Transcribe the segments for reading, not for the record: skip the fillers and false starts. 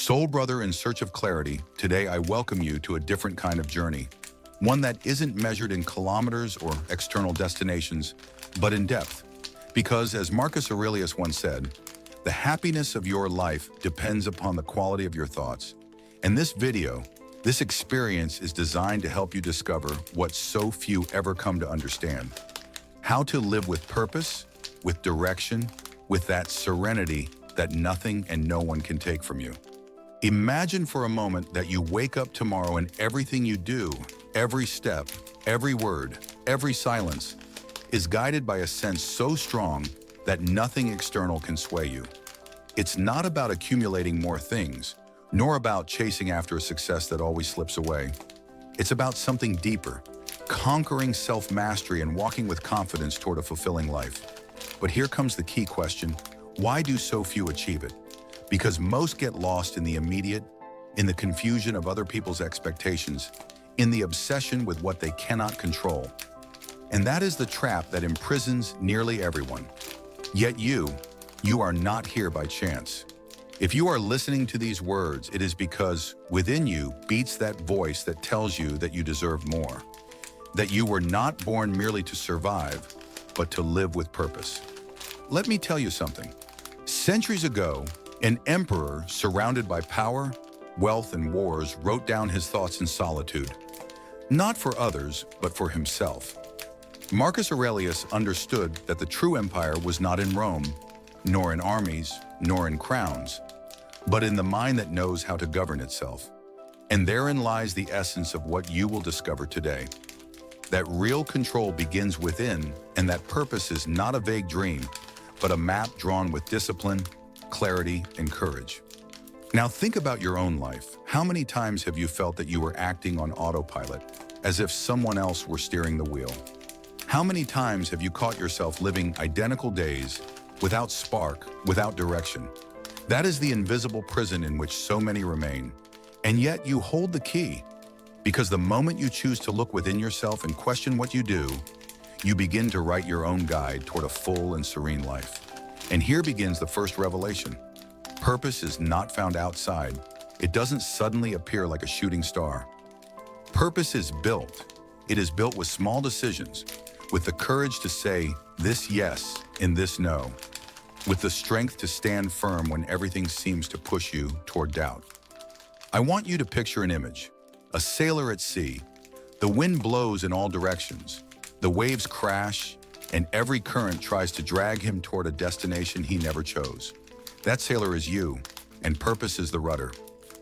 Soul brother in search of clarity, today I welcome you to a different kind of journey. One that isn't measured in kilometers or external destinations, but in depth. Because as Marcus Aurelius once said, the happiness of your life depends upon the quality of your thoughts. And this video, this experience is designed to help you discover what so few ever come to understand. How to live with purpose, with direction, with that serenity that nothing and no one can take from you. Imagine for a moment that you wake up tomorrow and everything you do, every step, every word, every silence, is guided by a sense so strong that nothing external can sway you. It's not about accumulating more things, nor about chasing after a success that always slips away. It's about something deeper, conquering self-mastery and walking with confidence toward a fulfilling life. But here comes the key question: why do so few achieve it? Because most get lost in the immediate, in the confusion of other people's expectations, in the obsession with what they cannot control. And that is the trap that imprisons nearly everyone. Yet you are not here by chance. If you are listening to these words, it is because within you beats that voice that tells you that you deserve more, that you were not born merely to survive, but to live with purpose. Let me tell you something. Centuries ago, an emperor surrounded by power, wealth, and wars wrote down his thoughts in solitude, not for others, but for himself. Marcus Aurelius understood that the true empire was not in Rome, nor in armies, nor in crowns, but in the mind that knows how to govern itself. And therein lies the essence of what you will discover today. That real control begins within, and that purpose is not a vague dream, but a map drawn with discipline, clarity, and courage. Now think about your own life. How many times have you felt that you were acting on autopilot, as if someone else were steering the wheel? How many times have you caught yourself living identical days, without spark, without direction? That is the invisible prison in which so many remain. And yet you hold the key, because the moment you choose to look within yourself and question what you do, you begin to write your own guide toward a full and serene life. And here begins the first revelation. Purpose is not found outside. It doesn't suddenly appear like a shooting star. Purpose is built. It is built with small decisions, with the courage to say this yes and this no, with the strength to stand firm when everything seems to push you toward doubt. I want you to picture an image. A sailor at sea. The wind blows in all directions. The waves crash, and every current tries to drag him toward a destination he never chose. That sailor is you, and purpose is the rudder.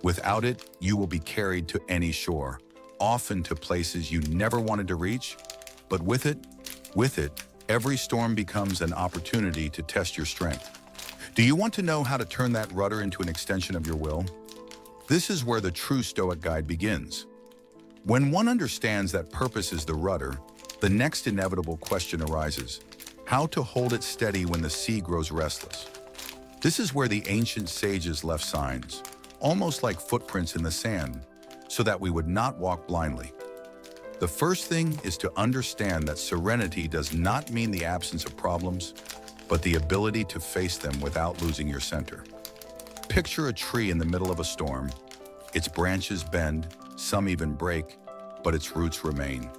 Without it, you will be carried to any shore, often to places you never wanted to reach. But with it, every storm becomes an opportunity to test your strength. Do you want to know how to turn that rudder into an extension of your will? This is where the true Stoic guide begins. When one understands that purpose is the rudder, the next inevitable question arises: how to hold it steady when the sea grows restless? This is where the ancient sages left signs, almost like footprints in the sand, so that we would not walk blindly. The first thing is to understand that serenity does not mean the absence of problems, but the ability to face them without losing your center. Picture a tree in the middle of a storm. Its branches bend, some even break, but its roots remain.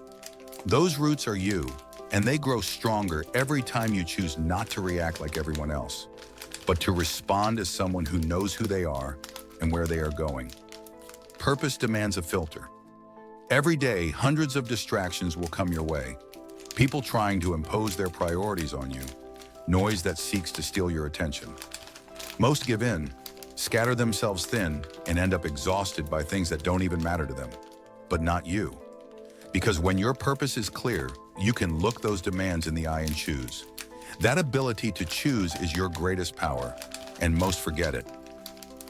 Those roots are you, and they grow stronger every time you choose not to react like everyone else, but to respond as someone who knows who they are and where they are going. Purpose demands a filter. Every day, hundreds of distractions will come your way. People trying to impose their priorities on you. Noise that seeks to steal your attention. Most give in, scatter themselves thin, and end up exhausted by things that don't even matter to them. But not you. Because when your purpose is clear, you can look those demands in the eye and choose. That ability to choose is your greatest power, and most forget it.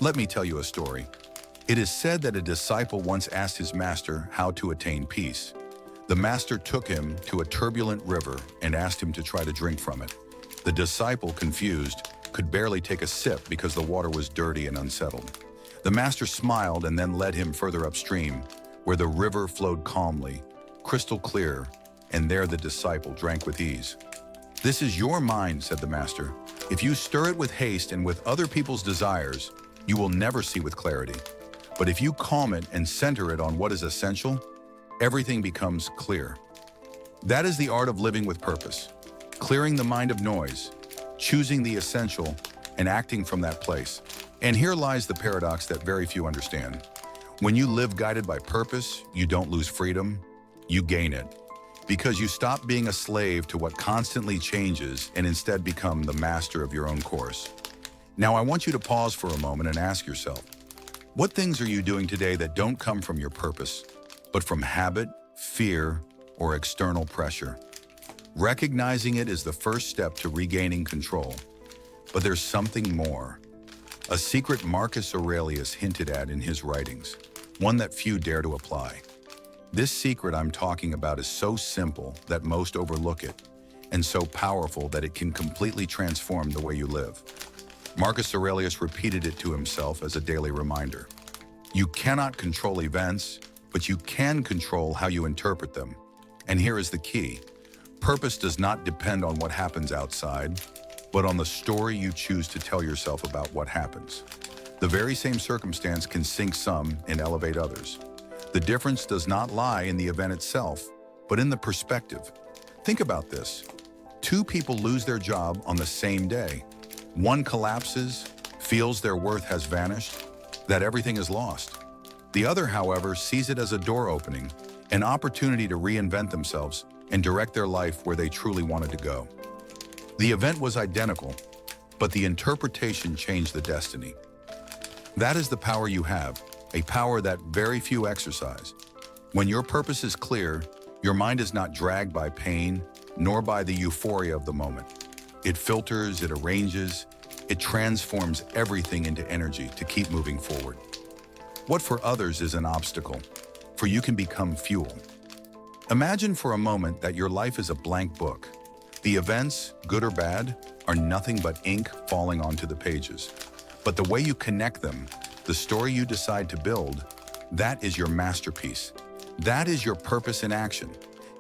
Let me tell you a story. It is said that a disciple once asked his master how to attain peace. The master took him to a turbulent river and asked him to try to drink from it. The disciple, confused, could barely take a sip because the water was dirty and unsettled. The master smiled and then led him further upstream, where the river flowed calmly, crystal clear, and there the disciple drank with ease. "This is your mind," said the master. "If you stir it with haste and with other people's desires, you will never see with clarity. But if you calm it and center it on what is essential, everything becomes clear. That is the art of living with purpose, clearing the mind of noise, choosing the essential, and acting from that place. And here lies the paradox that very few understand. When you live guided by purpose, you don't lose freedom, you gain it. Because you stop being a slave to what constantly changes and instead become the master of your own course. Now I want you to pause for a moment and ask yourself, what things are you doing today that don't come from your purpose, but from habit, fear, or external pressure? Recognizing it is the first step to regaining control. But there's something more. A secret Marcus Aurelius hinted at in his writings, one that few dare to apply. This secret I'm talking about is so simple that most overlook it, and so powerful that it can completely transform the way you live. Marcus Aurelius repeated it to himself as a daily reminder. You cannot control events, but you can control how you interpret them. And here is the key. Purpose does not depend on what happens outside, but on the story you choose to tell yourself about what happens. The very same circumstance can sink some and elevate others. The difference does not lie in the event itself, but in the perspective. Think about this. Two people lose their job on the same day. One collapses, feels their worth has vanished, that everything is lost. The other, however, sees it as a door opening, an opportunity to reinvent themselves and direct their life where they truly wanted to go. The event was identical, but the interpretation changed the destiny. That is the power you have, a power that very few exercise. When your purpose is clear, your mind is not dragged by pain, nor by the euphoria of the moment. It filters, it arranges, it transforms everything into energy to keep moving forward. What for others is an obstacle, for you can become fuel. Imagine for a moment that your life is a blank book. The events, good or bad, are nothing but ink falling onto the pages. But the way you connect them, the story you decide to build, that is your masterpiece. That is your purpose in action,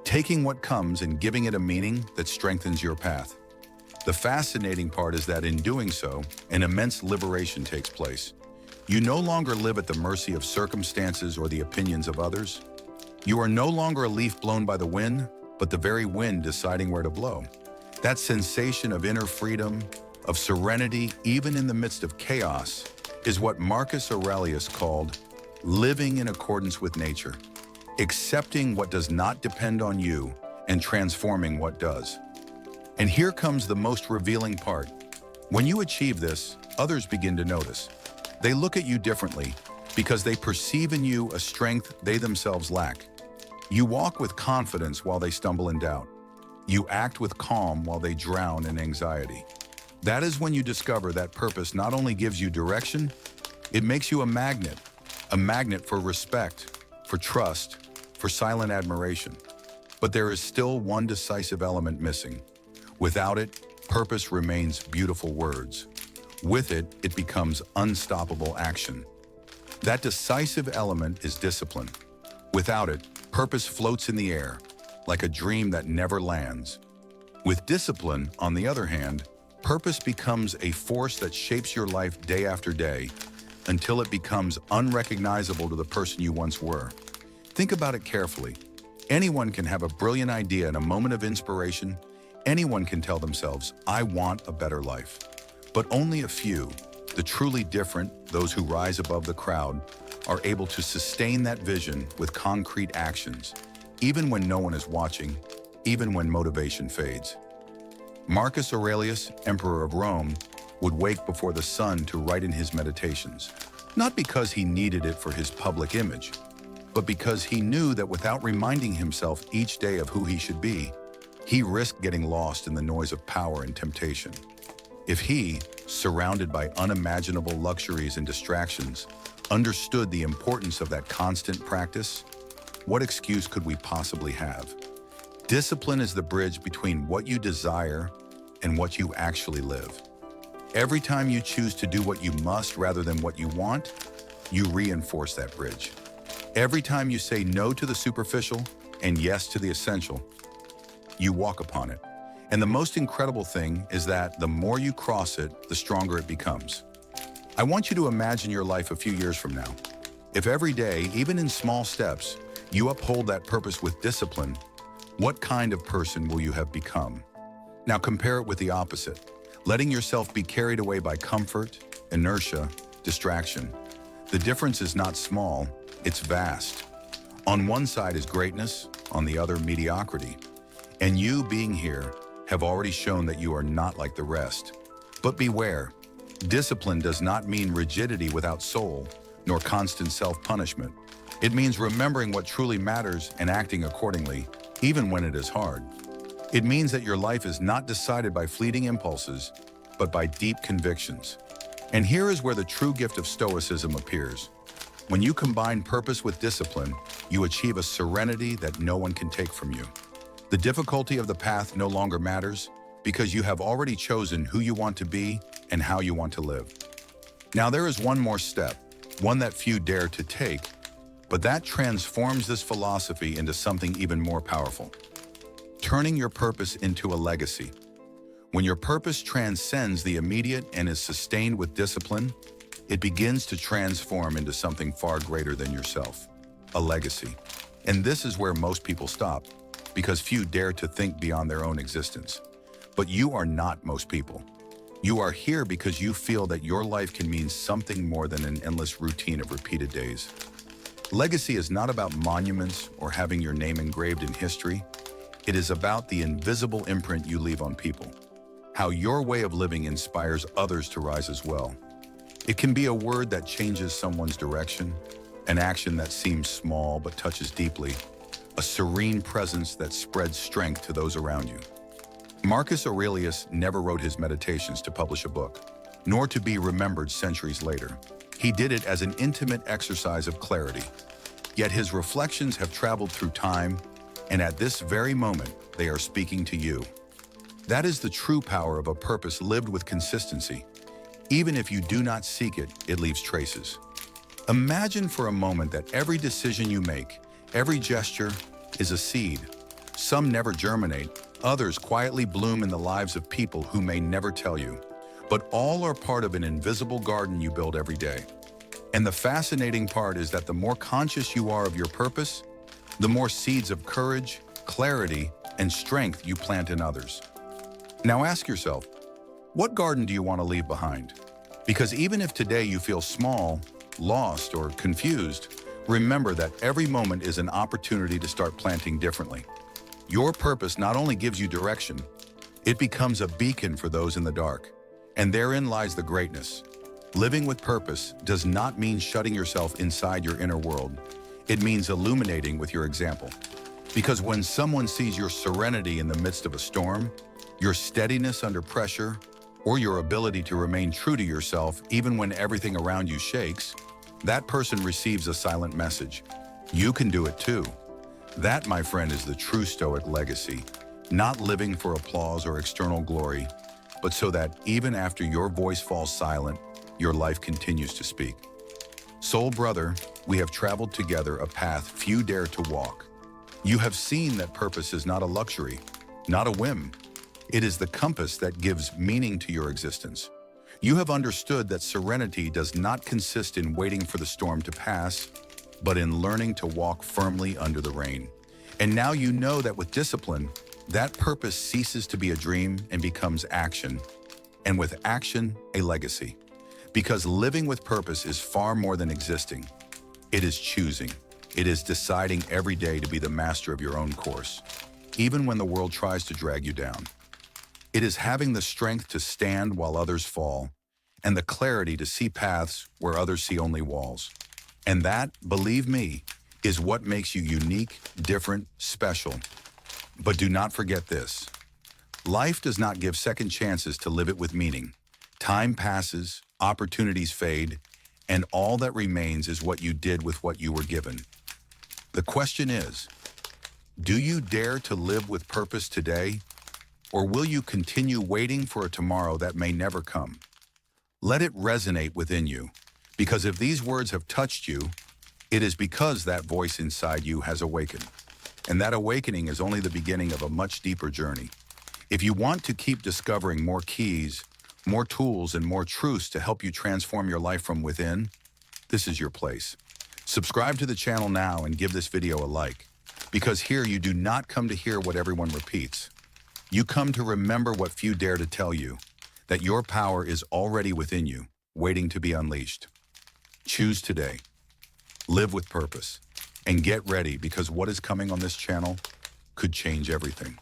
taking what comes and giving it a meaning that strengthens your path. The fascinating part is that in doing so, an immense liberation takes place. You no longer live at the mercy of circumstances or the opinions of others. You are no longer a leaf blown by the wind, but the very wind deciding where to blow. That sensation of inner freedom, of serenity, even in the midst of chaos, is what Marcus Aurelius called living in accordance with nature, accepting what does not depend on you and transforming what does. And here comes the most revealing part. When you achieve this, others begin to notice. They look at you differently because they perceive in you a strength they themselves lack. You walk with confidence while they stumble in doubt. You act with calm while they drown in anxiety. That is when you discover that purpose not only gives you direction, it makes you a magnet for respect, for trust, for silent admiration. But there is still one decisive element missing. Without it, purpose remains beautiful words. With it, it becomes unstoppable action. That decisive element is discipline. Without it, purpose floats in the air, like a dream that never lands. With discipline, on the other hand, purpose becomes a force that shapes your life day after day until it becomes unrecognizable to the person you once were. Think about it carefully. Anyone can have a brilliant idea and a moment of inspiration. Anyone can tell themselves, I want a better life. But only a few, the truly different, those who rise above the crowd, are able to sustain that vision with concrete actions, even when no one is watching, even when motivation fades. Marcus Aurelius, Emperor of Rome, would wake before the sun to write in his meditations, not because he needed it for his public image, but because he knew that without reminding himself each day of who he should be, he risked getting lost in the noise of power and temptation. If he, surrounded by unimaginable luxuries and distractions, understood the importance of that constant practice, what excuse could we possibly have? Discipline is the bridge between what you desire and what you actually live. Every time you choose to do what you must rather than what you want, you reinforce that bridge. Every time you say no to the superficial and yes to the essential, you walk upon it. And the most incredible thing is that the more you cross it, the stronger it becomes. I want you to imagine your life a few years from now. If every day, even in small steps, you uphold that purpose with discipline, what kind of person will you have become? Now compare it with the opposite, letting yourself be carried away by comfort, inertia, distraction. The difference is not small, it's vast. On one side is greatness, on the other mediocrity. And you being here have already shown that you are not like the rest. But beware, discipline does not mean rigidity without soul, nor constant self-punishment. It means remembering what truly matters and acting accordingly, even when it is hard. It means that your life is not decided by fleeting impulses, but by deep convictions. And here is where the true gift of Stoicism appears. When you combine purpose with discipline, you achieve a serenity that no one can take from you. The difficulty of the path no longer matters because you have already chosen who you want to be and how you want to live. Now there is one more step, one that few dare to take, but that transforms this philosophy into something even more powerful. Turning your purpose into a legacy. When your purpose transcends the immediate and is sustained with discipline, it begins to transform into something far greater than yourself, a legacy. And this is where most people stop, because few dare to think beyond their own existence. But you are not most people. You are here because you feel that your life can mean something more than an endless routine of repeated days. Legacy is not about monuments or having your name engraved in history. It is about the invisible imprint you leave on people, how your way of living inspires others to rise as well. It can be a word that changes someone's direction, an action that seems small but touches deeply, a serene presence that spreads strength to those around you. Marcus Aurelius never wrote his meditations to publish a book, nor to be remembered centuries later. He did it as an intimate exercise of clarity. Yet his reflections have traveled through time, and at this very moment, they are speaking to you. That is the true power of a purpose lived with consistency. Even if you do not seek it, it leaves traces. Imagine for a moment that every decision you make, every gesture, is a seed. Some never germinate, others quietly bloom in the lives of people who may never tell you. But all are part of an invisible garden you build every day. And the fascinating part is that the more conscious you are of your purpose, the more seeds of courage, clarity, and strength you plant in others. Now ask yourself, what garden do you want to leave behind? Because even if today you feel small, lost, or confused, remember that every moment is an opportunity to start planting differently. Your purpose not only gives you direction, it becomes a beacon for those in the dark. And therein lies the greatness. Living with purpose does not mean shutting yourself inside your inner world. It means illuminating with your example. Because when someone sees your serenity in the midst of a storm, your steadiness under pressure, or your ability to remain true to yourself even when everything around you shakes, that person receives a silent message. You can do it too. That, my friend, is the true Stoic legacy. Not living for applause or external glory, but so that even after your voice falls silent, your life continues to speak. Soul brother, we have traveled together a path few dare to walk. You have seen that purpose is not a luxury, not a whim. It is the compass that gives meaning to your existence. You have understood that serenity does not consist in waiting for the storm to pass, but in learning to walk firmly under the rain. And now you know that with discipline, that purpose ceases to be a dream and becomes action, and with action, a legacy. Because living with purpose is far more than existing. It is choosing. It is deciding every day to be the master of your own course, even when the world tries to drag you down. It is having the strength to stand while others fall, and the clarity to see paths where others see only walls. And that, believe me, is what makes you unique, different, special. But do not forget this. Life does not give second chances to live it with meaning. Time passes, opportunities fade, and all that remains is what you did with what you were given. The question is, do you dare to live with purpose today, or will you continue waiting for a tomorrow that may never come? Let it resonate within you, because if these words have touched you, it is because that voice inside you has awakened. And that awakening is only the beginning of a much deeper journey. If you want to keep discovering more keys, more tools, and more truths to help you transform your life from within, this is your place. Subscribe to the channel now and give this video a like, because here you do not come to hear what everyone repeats. You come to remember what few dare to tell you, that your power is already within you, waiting to be unleashed. Choose today. Live with purpose. And get ready, because what is coming on this channel could change everything.